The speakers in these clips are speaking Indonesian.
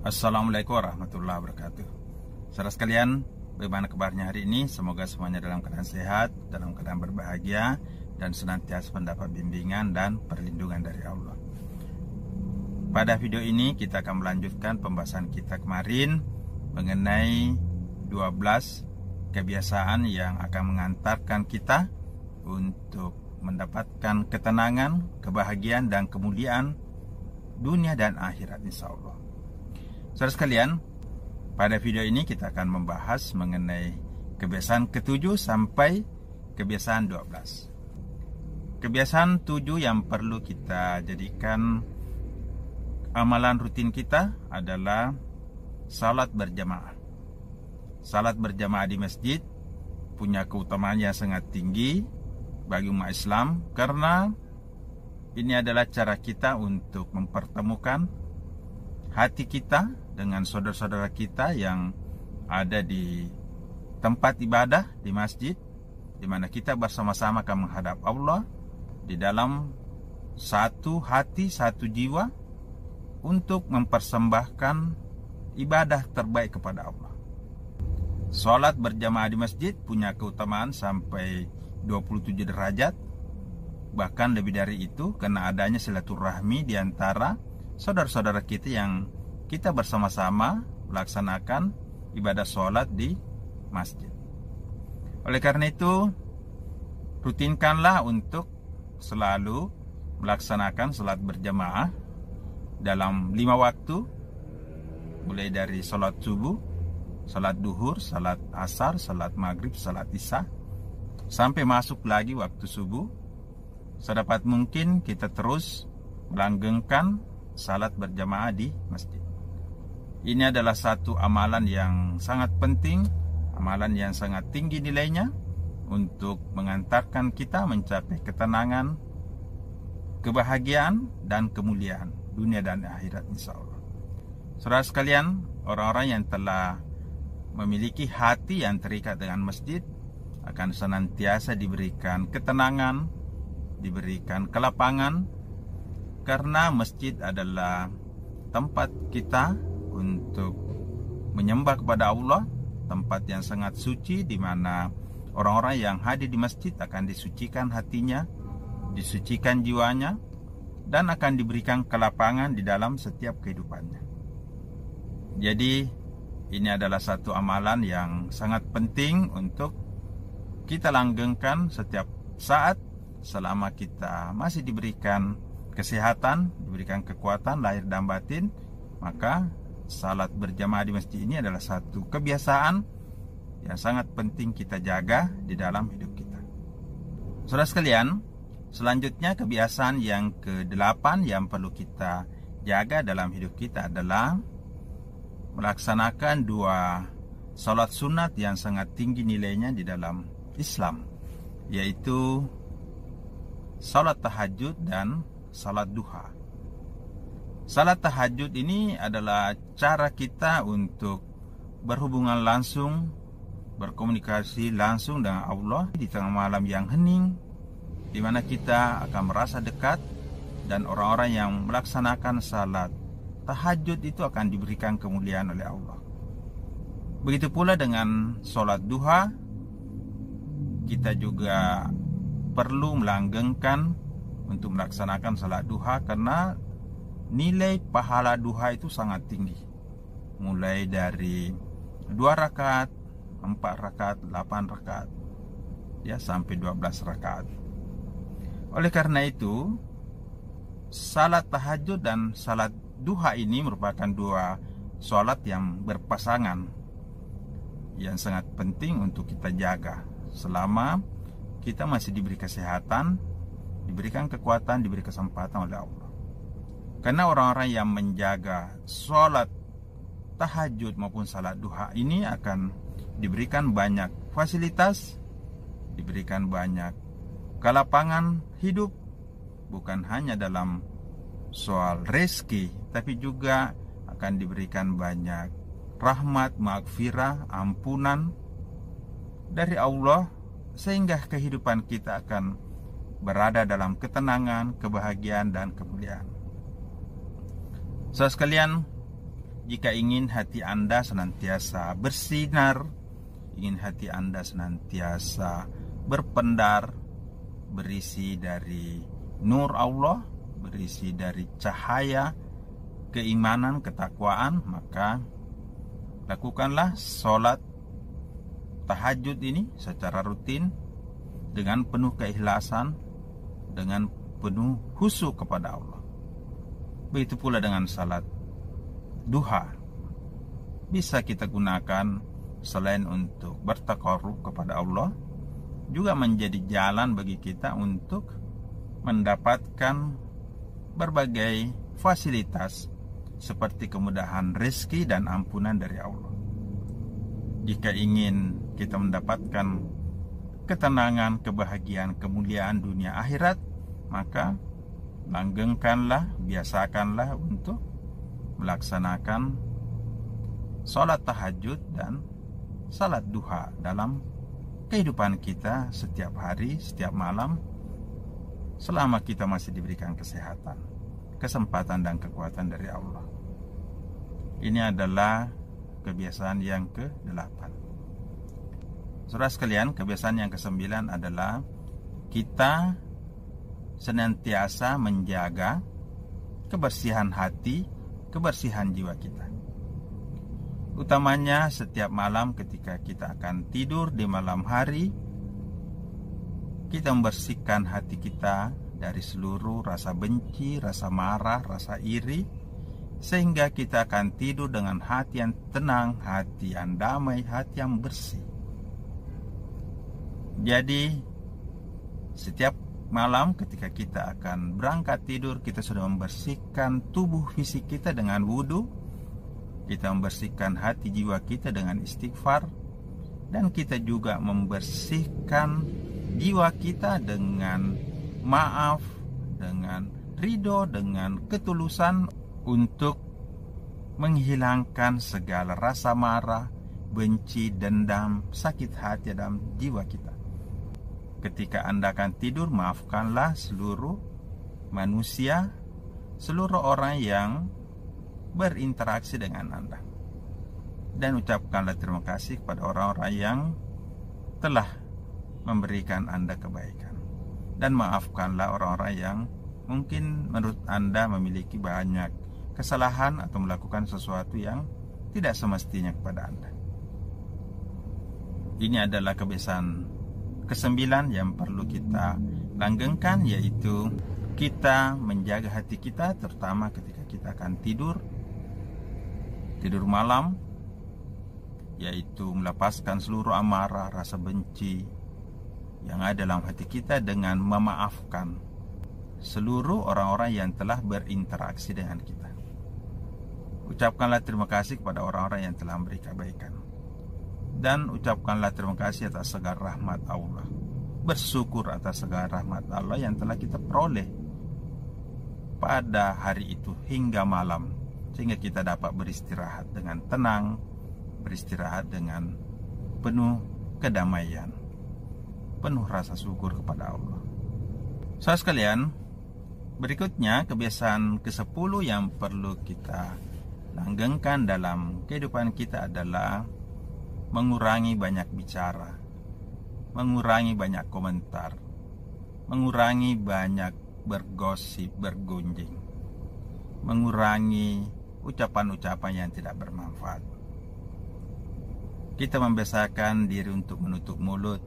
Assalamualaikum warahmatullahi wabarakatuh. Saudara sekalian, bagaimana kabarnya hari ini? Semoga semuanya dalam keadaan sehat, dalam keadaan berbahagia, dan senantiasa mendapat bimbingan dan perlindungan dari Allah. Pada video ini kita akan melanjutkan pembahasan kita kemarin mengenai 12 kebiasaan yang akan mengantarkan kita untuk mendapatkan ketenangan, kebahagiaan, dan kemuliaan dunia dan akhirat, insya Allah. Saudara sekalian, pada video ini kita akan membahas mengenai kebiasaan ke-7 sampai kebiasaan 12. Kebiasaan 7 yang perlu kita jadikan amalan rutin kita adalah salat berjamaah. Salat berjamaah di masjid punya keutamaan yang sangat tinggi bagi umat Islam, karena ini adalah cara kita untuk mempertemukan hati kita dengan saudara-saudara kita yang ada di tempat ibadah di masjid, di mana kita bersama-sama akan menghadap Allah di dalam satu hati, satu jiwa untuk mempersembahkan ibadah terbaik kepada Allah. Salat berjamaah di masjid punya keutamaan sampai 27 derajat, bahkan lebih dari itu, karena adanya silaturahmi di antara saudara-saudara kita yang kita bersama-sama melaksanakan ibadah sholat di masjid. Oleh karena itu, rutinkanlah untuk selalu melaksanakan sholat berjamaah dalam 5 waktu, mulai dari sholat subuh, sholat duhur, sholat asar, sholat maghrib, sholat isya, sampai masuk lagi waktu subuh. Sedapat mungkin kita terus melanggengkan salat berjamaah di masjid. Ini adalah satu amalan yang sangat penting, amalan yang sangat tinggi nilainya untuk mengantarkan kita mencapai ketenangan, kebahagiaan, dan kemuliaan dunia dan akhirat, insya Allah. Saudara sekalian, orang-orang yang telah memiliki hati yang terikat dengan masjid akan senantiasa diberikan ketenangan, diberikan kelapangan, karena masjid adalah tempat kita untuk menyembah kepada Allah, tempat yang sangat suci, di mana orang-orang yang hadir di masjid akan disucikan hatinya, disucikan jiwanya, dan akan diberikan kelapangan di dalam setiap kehidupannya. Jadi ini adalah satu amalan yang sangat penting untuk kita langgengkan setiap saat selama kita masih diberikan kesehatan, diberikan kekuatan lahir dan batin. Maka salat berjamaah di masjid ini adalah satu kebiasaan yang sangat penting kita jaga di dalam hidup kita. Saudara sekalian, selanjutnya kebiasaan yang ke-8 yang perlu kita jaga dalam hidup kita adalah melaksanakan 2 salat sunat yang sangat tinggi nilainya di dalam Islam, yaitu salat tahajud dan salat duha. Salat tahajud ini adalah cara kita untuk berhubungan langsung, berkomunikasi langsung dengan Allah di tengah malam yang hening, di mana kita akan merasa dekat, dan orang-orang yang melaksanakan salat tahajud itu akan diberikan kemuliaan oleh Allah. Begitu pula dengan salat duha, kita juga perlu melanggengkan untuk melaksanakan salat duha, karena nilai pahala duha itu sangat tinggi, mulai dari 2 rakaat, 4 rakaat, 8 rakaat, ya, sampai 12 rakaat. Oleh karena itu, salat tahajud dan salat duha ini merupakan 2 salat yang berpasangan, yang sangat penting untuk kita jaga selama kita masih diberi kesehatan, diberikan kekuatan, diberi kesempatan oleh Allah. Karena orang-orang yang menjaga sholat tahajud maupun salat duha ini akan diberikan banyak fasilitas, diberikan banyak kelapangan hidup, bukan hanya dalam soal rezeki, tapi juga akan diberikan banyak rahmat, maghfirah, ampunan dari Allah, sehingga kehidupan kita akan berada dalam ketenangan, kebahagiaan, dan kemuliaan. Saudara sekalian, Jika ingin hati Anda senantiasa bersinar, ingin hati Anda senantiasa berpendar, berisi dari nur Allah, berisi dari cahaya keimanan, ketakwaan, maka lakukanlah sholat tahajud ini secara rutin dengan penuh keikhlasan, dengan penuh khusyuk kepada Allah. Begitu pula dengan salat duha. Bisa kita gunakan selain untuk bertakarrub kepada Allah, juga menjadi jalan bagi kita untuk mendapatkan berbagai fasilitas seperti kemudahan rezeki dan ampunan dari Allah. Jika ingin kita mendapatkan ketenangan, kebahagiaan, kemuliaan dunia akhirat, maka langgengkanlah, biasakanlah untuk melaksanakan sholat tahajud dan salat duha dalam kehidupan kita setiap hari, setiap malam, selama kita masih diberikan kesehatan, kesempatan dan kekuatan dari Allah. Ini adalah kebiasaan yang ke-8. Saudara sekalian, kebiasaan yang ke-9 adalah kita senantiasa menjaga kebersihan hati, kebersihan jiwa kita. Utamanya setiap malam ketika kita akan tidur di malam hari, kita membersihkan hati kita dari seluruh rasa benci, rasa marah, rasa iri, sehingga kita akan tidur dengan hati yang tenang, hati yang damai, hati yang bersih. Jadi setiap malam ketika kita akan berangkat tidur, kita sudah membersihkan tubuh fisik kita dengan wudu, kita membersihkan hati jiwa kita dengan istighfar, dan kita juga membersihkan jiwa kita dengan maaf, dengan ridho, dengan ketulusan untuk menghilangkan segala rasa marah, benci, dendam, sakit hati dalam jiwa kita. Ketika Anda akan tidur, maafkanlah seluruh manusia, seluruh orang yang berinteraksi dengan Anda, dan ucapkanlah terima kasih kepada orang-orang yang telah memberikan Anda kebaikan, dan maafkanlah orang-orang yang mungkin menurut Anda memiliki banyak kesalahan atau melakukan sesuatu yang tidak semestinya kepada Anda. Ini adalah kebiasaan ke-9 yang perlu kita langgengkan, yaitu kita menjaga hati kita, terutama ketika kita akan tidur malam, yaitu melepaskan seluruh amarah, rasa benci yang ada dalam hati kita dengan memaafkan seluruh orang-orang yang telah berinteraksi dengan kita. Ucapkanlah terima kasih kepada orang-orang yang telah memberi kebaikan, dan ucapkanlah terima kasih atas segala rahmat Allah. Bersyukur atas segala rahmat Allah yang telah kita peroleh pada hari itu hingga malam, sehingga kita dapat beristirahat dengan tenang, beristirahat dengan penuh kedamaian, penuh rasa syukur kepada Allah. Saudara sekalian, berikutnya kebiasaan ke-10 yang perlu kita langgengkan dalam kehidupan kita adalah mengurangi banyak bicara, mengurangi banyak komentar, mengurangi banyak bergosip, bergunjing, mengurangi ucapan-ucapan yang tidak bermanfaat. Kita membiasakan diri untuk menutup mulut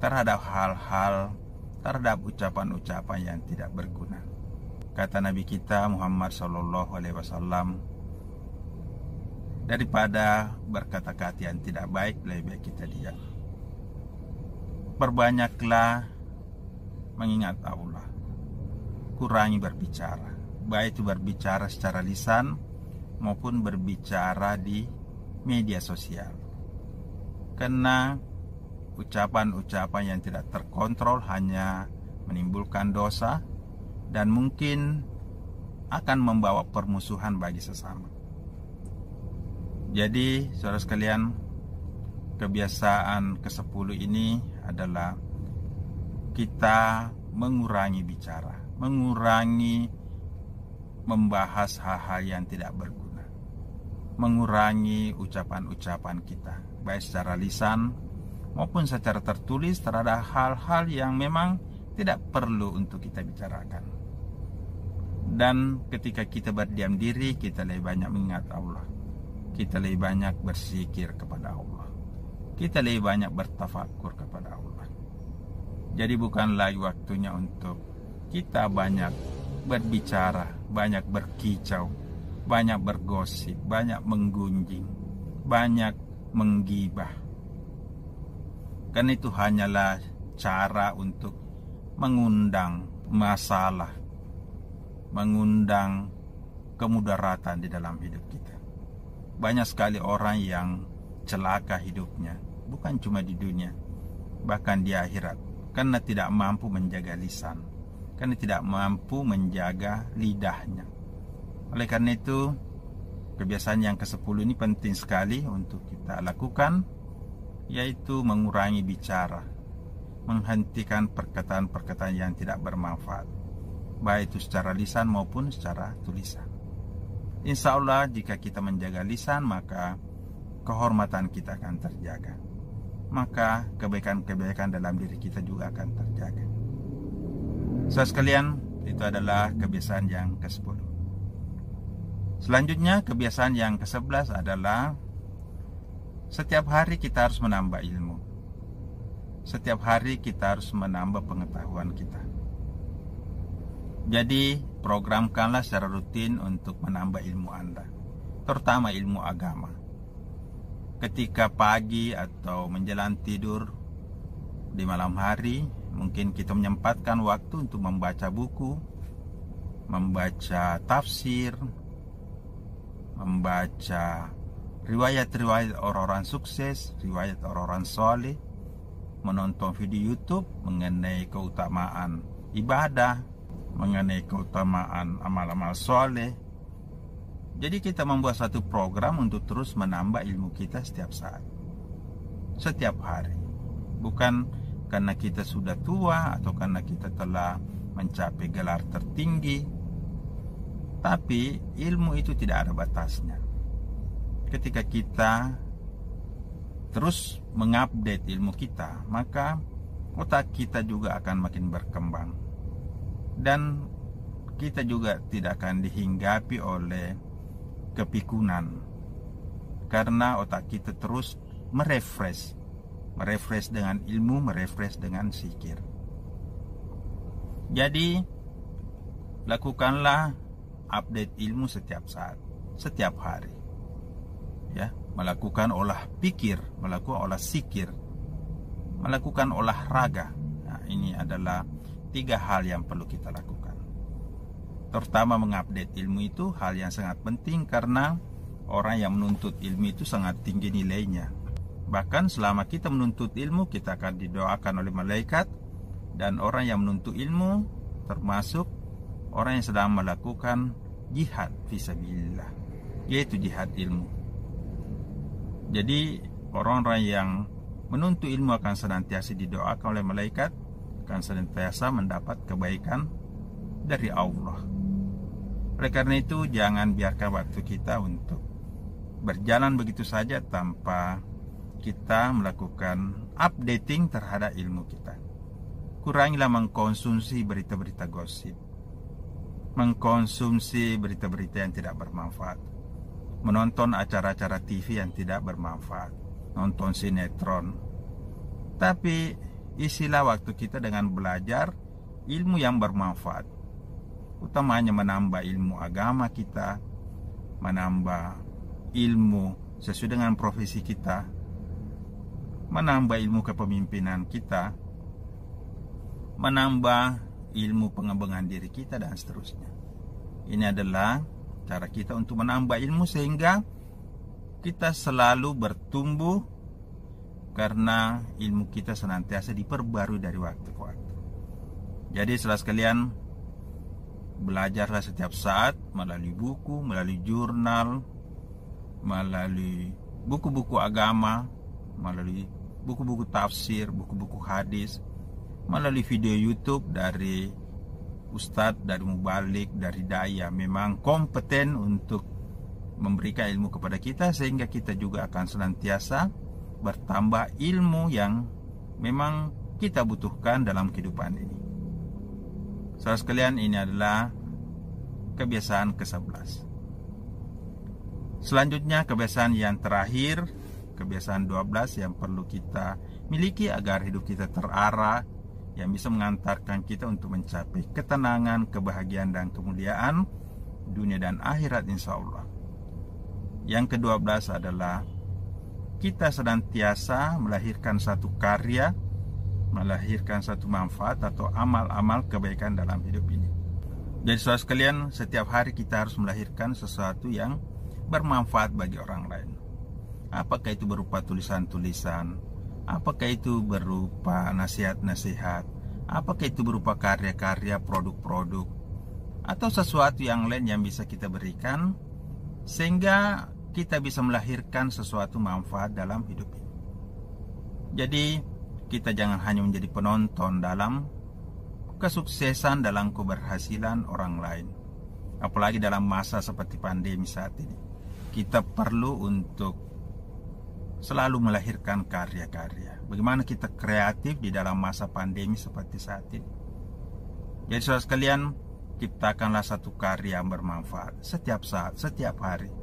terhadap hal-hal, terhadap ucapan-ucapan yang tidak berguna. Kata Nabi kita Muhammad SAW, daripada berkata-kata yang tidak baik, lebih baik kita diam. Perbanyaklah mengingat Allah, kurangi berbicara, baik itu berbicara secara lisan maupun berbicara di media sosial. Karena ucapan-ucapan yang tidak terkontrol hanya menimbulkan dosa dan mungkin akan membawa permusuhan bagi sesama. Jadi saudara sekalian, kebiasaan ke-10 ini adalah kita mengurangi bicara, mengurangi membahas hal-hal yang tidak berguna. mengurangi ucapan-ucapan kita, baik secara lisan maupun secara tertulis terhadap hal-hal yang memang tidak perlu untuk kita bicarakan. Dan ketika kita berdiam diri, kita lebih banyak mengingat Allah, kita lebih banyak berzikir kepada Allah, kita lebih banyak bertafakur kepada Allah. Jadi bukan lagi waktunya untuk kita banyak berbicara, banyak berkicau, banyak bergosip, banyak menggunjing, banyak menggibah. Kan itu hanyalah cara untuk mengundang masalah, mengundang kemudaratan di dalam hidup kita. Banyak sekali orang yang celaka hidupnya, bukan cuma di dunia, bahkan di akhirat, karena tidak mampu menjaga lisan, karena tidak mampu menjaga lidahnya. Oleh karena itu, kebiasaan yang ke-10 ini penting sekali untuk kita lakukan, yaitu mengurangi bicara, menghentikan perkataan-perkataan yang tidak bermanfaat, baik itu secara lisan maupun secara tulisan. Insya Allah jika kita menjaga lisan, maka kehormatan kita akan terjaga, maka kebaikan-kebaikan dalam diri kita juga akan terjaga. Saudara sekalian, itu adalah kebiasaan yang ke-10. Selanjutnya, kebiasaan yang ke-11 adalah setiap hari kita harus menambah ilmu. Setiap hari kita harus menambah pengetahuan kita. Jadi, programkanlah secara rutin untuk menambah ilmu Anda, terutama ilmu agama. Ketika pagi atau menjelang tidur di malam hari, mungkin kita menyempatkan waktu untuk membaca buku, membaca tafsir, membaca riwayat-riwayat orang-orang sukses, riwayat orang-orang soleh, menonton video YouTube mengenai keutamaan ibadah, mengenai keutamaan amal-amal soleh. Jadi kita membuat satu program untuk terus menambah ilmu kita setiap saat, setiap hari. Bukan karena kita sudah tua atau karena kita telah mencapai gelar tertinggi, tapi ilmu itu tidak ada batasnya. Ketika kita terus mengupdate ilmu kita, maka otak kita juga akan makin berkembang, dan kita juga tidak akan dihinggapi oleh kepikunan, karena otak kita terus merefresh dengan ilmu, merefresh dengan zikir. Jadi lakukanlah update ilmu setiap saat, setiap hari, ya. Melakukan olah pikir, melakukan olah zikir, melakukan olahraga. Nah, ini adalah 3 hal yang perlu kita lakukan. Terutama mengupdate ilmu itu hal yang sangat penting, karena orang yang menuntut ilmu itu sangat tinggi nilainya. Bahkan selama kita menuntut ilmu, kita akan didoakan oleh malaikat, dan orang yang menuntut ilmu termasuk orang yang sedang melakukan jihad fisabilillah, yaitu jihad ilmu. Jadi orang-orang yang menuntut ilmu akan senantiasa didoakan oleh malaikat, akan senantiasa mendapat kebaikan dari Allah. Oleh karena itu, jangan biarkan waktu kita untuk berjalan begitu saja tanpa kita melakukan updating terhadap ilmu kita. Kurangilah mengkonsumsi berita-berita gosip, mengkonsumsi berita-berita yang tidak bermanfaat, menonton acara-acara TV yang tidak bermanfaat, nonton sinetron. Tapi isilah waktu kita dengan belajar ilmu yang bermanfaat, utamanya menambah ilmu agama kita, menambah ilmu sesuai dengan profesi kita, menambah ilmu kepemimpinan kita, menambah ilmu pengembangan diri kita, dan seterusnya. Ini adalah cara kita untuk menambah ilmu sehingga kita selalu bertumbuh, karena ilmu kita senantiasa diperbarui dari waktu ke waktu. Jadi saudara sekalian, belajarlah setiap saat melalui buku, melalui jurnal, melalui buku-buku agama, melalui buku-buku tafsir, buku-buku hadis, melalui video YouTube dari ustadz, dari mubalik, dari dai yang memang kompeten untuk memberikan ilmu kepada kita, sehingga kita juga akan senantiasa bertambah ilmu yang memang kita butuhkan dalam kehidupan ini. Saudara sekalian, ini adalah kebiasaan ke-11. Selanjutnya, kebiasaan yang terakhir, kebiasaan 12 yang perlu kita miliki agar hidup kita terarah, yang bisa mengantarkan kita untuk mencapai ketenangan, kebahagiaan, dan kemuliaan dunia dan akhirat insya Allah. Yang ke-12 adalah kita senantiasa melahirkan satu karya, melahirkan satu manfaat atau amal-amal kebaikan dalam hidup ini. Jadi saudara sekalian, setiap hari kita harus melahirkan sesuatu yang bermanfaat bagi orang lain. Apakah itu berupa tulisan-tulisan, apakah itu berupa nasihat-nasihat, apakah itu berupa karya-karya, produk-produk, atau sesuatu yang lain yang bisa kita berikan, sehingga kita bisa melahirkan sesuatu manfaat dalam hidup ini. Jadi kita jangan hanya menjadi penonton dalam kesuksesan, dalam keberhasilan orang lain. Apalagi dalam masa seperti pandemi saat ini, kita perlu untuk selalu melahirkan karya-karya. Bagaimana kita kreatif di dalam masa pandemi seperti saat ini. Jadi saudara sekalian, ciptakanlah satu karya yang bermanfaat setiap saat, setiap hari.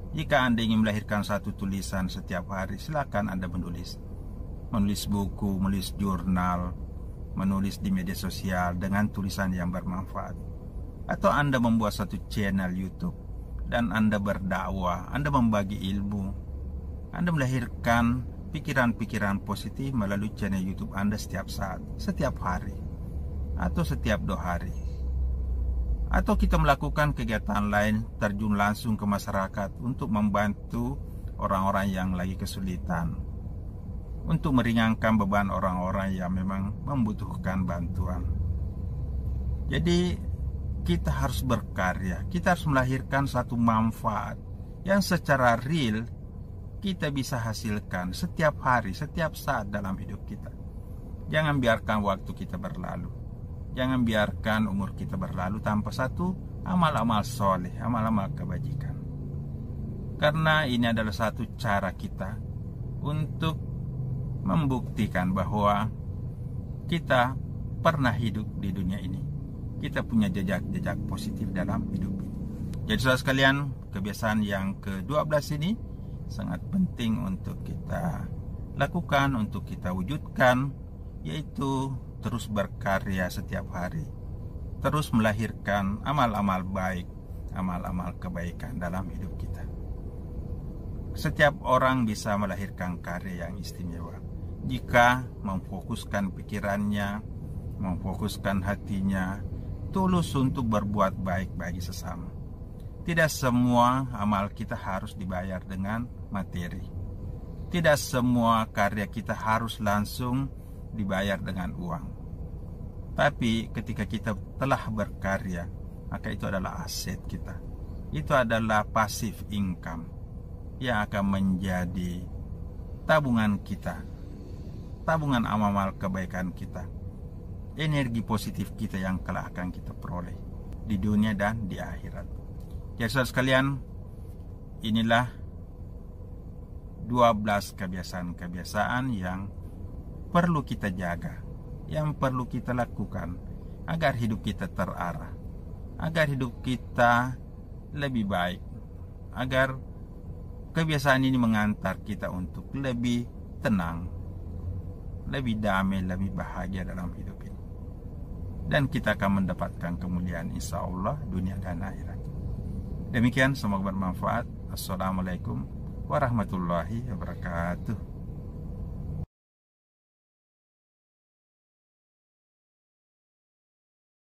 Jika Anda ingin melahirkan satu tulisan setiap hari, silakan Anda menulis buku, menulis jurnal, menulis di media sosial dengan tulisan yang bermanfaat. Atau Anda membuat satu channel YouTube dan Anda berdakwah, Anda membagi ilmu, Anda melahirkan pikiran-pikiran positif melalui channel YouTube Anda setiap saat, setiap hari, atau setiap 2 hari. Atau kita melakukan kegiatan lain, terjun langsung ke masyarakat untuk membantu orang-orang yang lagi kesulitan, untuk meringankan beban orang-orang yang memang membutuhkan bantuan. Jadi kita harus berkarya, kita harus melahirkan satu manfaat yang secara real kita bisa hasilkan setiap hari, setiap saat dalam hidup kita. Jangan biarkan waktu kita berlalu, jangan biarkan umur kita berlalu tanpa satu amal-amal soleh, amal-amal kebajikan. Karena ini adalah satu cara kita untuk membuktikan bahwa kita pernah hidup di dunia ini. Kita punya jejak-jejak positif dalam hidup ini. Jadi saudara sekalian, kebiasaan yang ke-12 ini sangat penting untuk kita lakukan, untuk kita wujudkan, yaitu terus berkarya setiap hari, terus melahirkan amal-amal baik, amal-amal kebaikan dalam hidup kita. Setiap orang bisa melahirkan karya yang istimewa jika memfokuskan pikirannya, memfokuskan hatinya tulus untuk berbuat baik bagi sesama. Tidak semua amal kita harus dibayar dengan materi. Tidak semua karya kita harus langsung dibayar dengan uang. Tapi ketika kita telah berkarya, maka itu adalah aset kita. Itu adalah passive income yang akan menjadi tabungan kita, tabungan amal kebaikan kita, energi positif kita yang kelak akan kita peroleh di dunia dan di akhirat. Jadi saudara sekalian, inilah 12 kebiasaan-kebiasaan yang perlu kita jaga, yang perlu kita lakukan agar hidup kita terarah, agar hidup kita lebih baik, agar kebiasaan ini mengantar kita untuk lebih tenang, lebih damai, lebih bahagia dalam hidup ini. Dan kita akan mendapatkan kemuliaan insya Allah dunia dan akhirat. Demikian, semoga bermanfaat. Assalamualaikum warahmatullahi wabarakatuh.